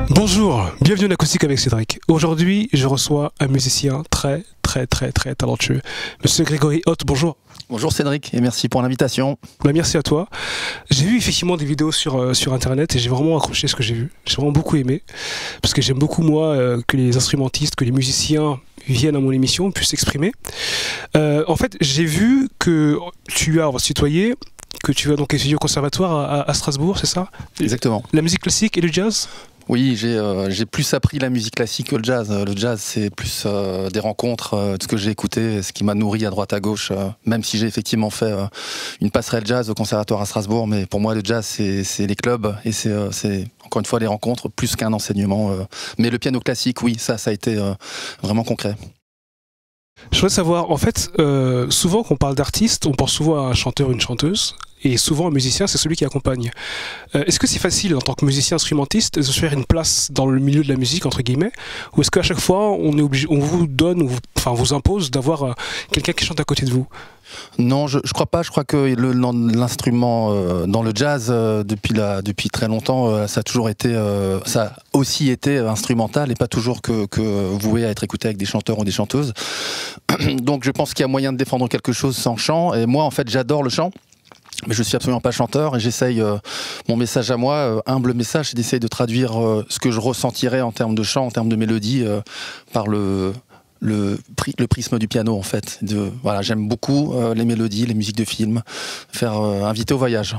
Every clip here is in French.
Bonjour, bienvenue en acoustique avec Cédric. Aujourd'hui, je reçois un musicien très talentueux, Monsieur Grégory Hott. Bonjour. Bonjour Cédric et merci pour l'invitation. Merci à toi. J'ai vu effectivement des vidéos sur internet et j'ai vraiment accroché ce que j'ai vu. J'ai vraiment beaucoup aimé parce que j'aime beaucoup moi que les instrumentistes, que les musiciens viennent à mon émission, puissent s'exprimer. En fait, j'ai vu que tu as, on va se tutoyer, que tu as donc étudié au conservatoire à Strasbourg, c'est ça? Exactement. La musique classique et le jazz? Oui, j'ai plus appris la musique classique que le jazz. Le jazz, c'est plus des rencontres, ce que j'ai écouté, ce qui m'a nourri à droite à gauche, même si j'ai effectivement fait une passerelle jazz au conservatoire à Strasbourg. Mais pour moi, le jazz, c'est les clubs et c'est encore une fois les rencontres, plus qu'un enseignement. Mais le piano classique, oui, ça a été vraiment concret. Je voudrais savoir, en fait, souvent quand on parle d'artiste, on pense souvent à un chanteur ou une chanteuse, et souvent un musicien, c'est celui qui accompagne. Est-ce que c'est facile, en tant que musicien instrumentiste, de se faire une place dans le milieu de la musique, entre guillemets, ou est-ce qu'à chaque fois, on est obligé, on vous donne, ou enfin, vous impose d'avoir quelqu'un qui chante à côté de vous? Non, je crois pas. Je crois que l'instrument dans le jazz depuis très longtemps, ça a toujours été, ça a aussi été instrumental et pas toujours que voué à être écouté avec des chanteurs ou des chanteuses. Donc je pense qu'il y a moyen de défendre quelque chose sans chant. Et moi, en fait, j'adore le chant. Mais je suis absolument pas chanteur et j'essaye, mon message à moi, humble message, c'est d'essayer de traduire ce que je ressentirais en termes de chant, en termes de mélodie, par le prisme du piano en fait. Voilà, j'aime beaucoup les mélodies, les musiques de films, faire inviter au voyage.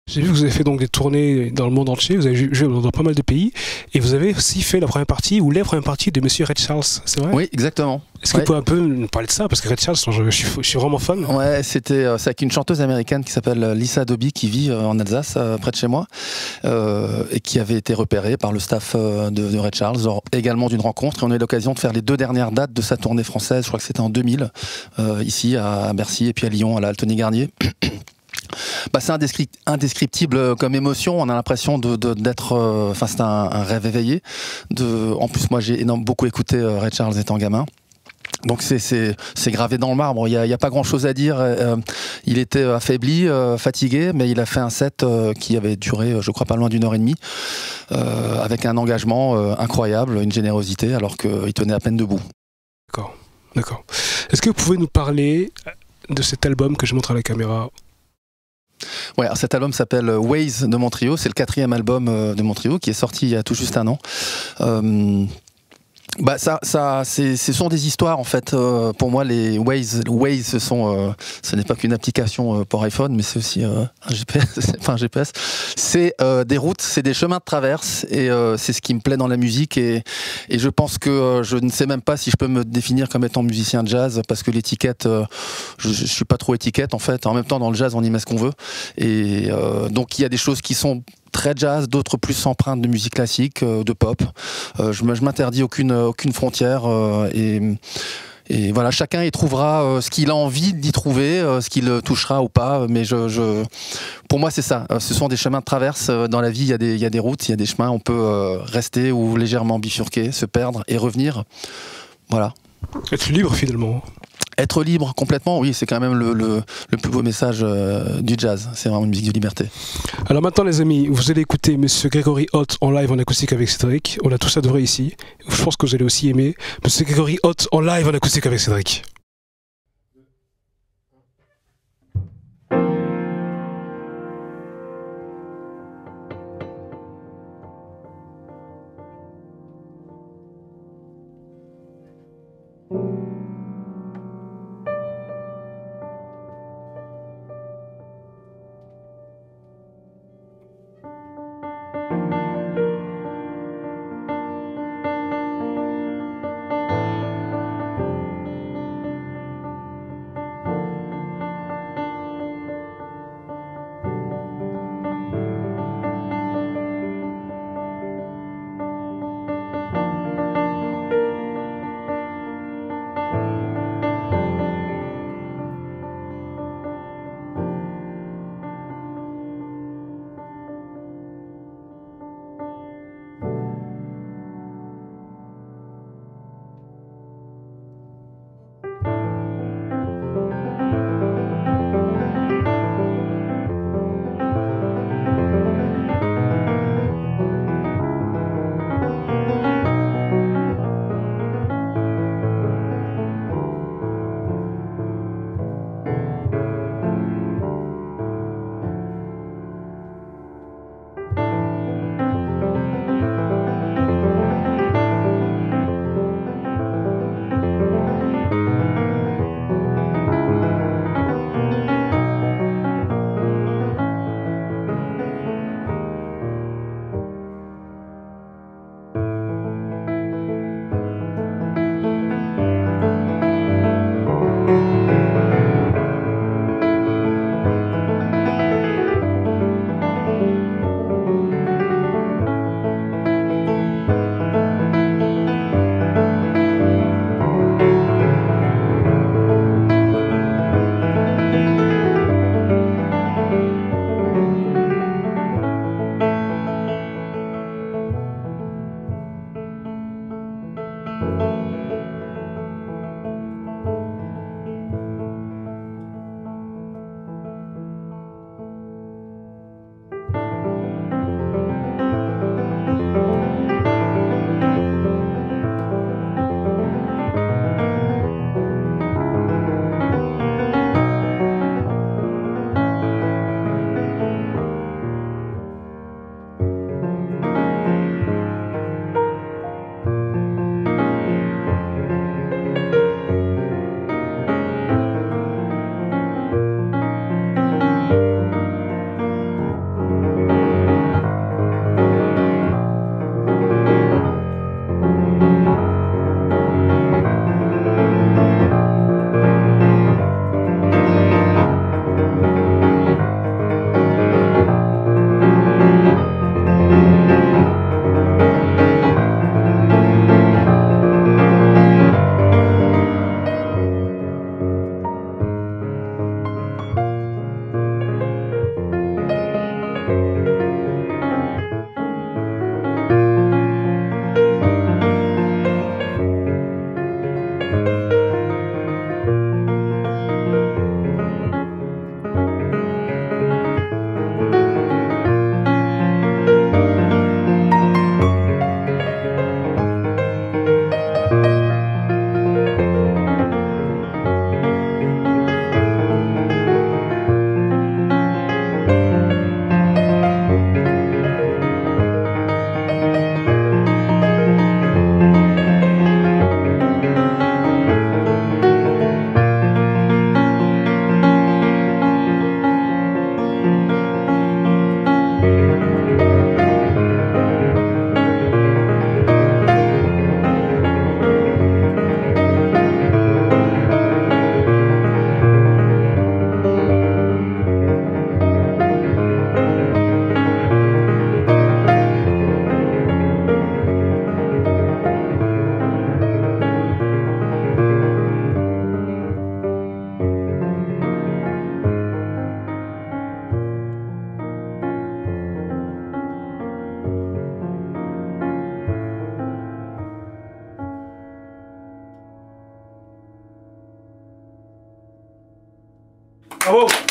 J'ai vu que vous avez fait donc des tournées dans le monde entier, vous avez joué dans pas mal de pays, et vous avez aussi fait la première partie, ou les premières parties de Monsieur Ray Charles, c'est vrai? Oui, exactement. Est-ce que vous pouvez un peu nous parler de ça? Parce que Ray Charles, je suis vraiment fan. Ouais, c'est avec une chanteuse américaine qui s'appelle Lisa Doby, qui vit en Alsace, près de chez moi, et qui avait été repérée par le staff de Ray Charles, également d'une rencontre, et on a eu l'occasion de faire les 2 dernières dates de sa tournée française, je crois que c'était en 2000, ici à Bercy, et puis à Lyon, à la Altony Garnier. Bah, c'est indescriptible comme émotion. On a l'impression d'être. Enfin, c'est un rêve éveillé. En plus, moi, j'ai beaucoup écouté Ray Charles étant gamin. Donc c'est gravé dans le marbre. Il y a pas grand chose à dire. Il était affaibli, fatigué, mais il a fait un set qui avait duré, je crois, pas loin d'1h30, avec un engagement incroyable, une générosité, alors qu'il tenait à peine debout. D'accord. Est-ce que vous pouvez nous parler de cet album que je montre à la caméra? Ouais, alors cet album s'appelle Ways de mon trio, c'est le 4e album de mon trio qui est sorti il y a tout juste un an. Bah ce sont des histoires en fait. Pour moi, les Waze, ce n'est pas qu'une application pour iPhone, mais c'est aussi un GPS. Enfin, un GPS. C'est des routes, c'est des chemins de traverse, et c'est ce qui me plaît dans la musique. Et je pense que je ne sais même pas si je peux me définir comme étant musicien de jazz, parce que l'étiquette, je suis pas trop étiquette en fait. En même temps, dans le jazz, on y met ce qu'on veut. Et donc, il y a des choses qui sont très jazz, d'autres plus empreintes de musique classique, de pop. Je m'interdis aucune frontière, et voilà, chacun y trouvera ce qu'il a envie d'y trouver, ce qu'il touchera ou pas. Mais pour moi, c'est ça. Ce sont des chemins de traverse. Dans la vie, il y a des routes, il y a des chemins. On peut rester ou légèrement bifurquer, se perdre et revenir. Voilà. Être libre finalement. Être libre complètement, oui, c'est quand même le plus beau message du jazz. C'est vraiment une musique de liberté. Alors maintenant les amis, vous allez écouter Monsieur Grégory Hott en live en acoustique avec Cédric. On l'a tous adoré ici. Je pense que vous allez aussi aimer Monsieur Grégory Hott en live en acoustique avec Cédric. Bravo.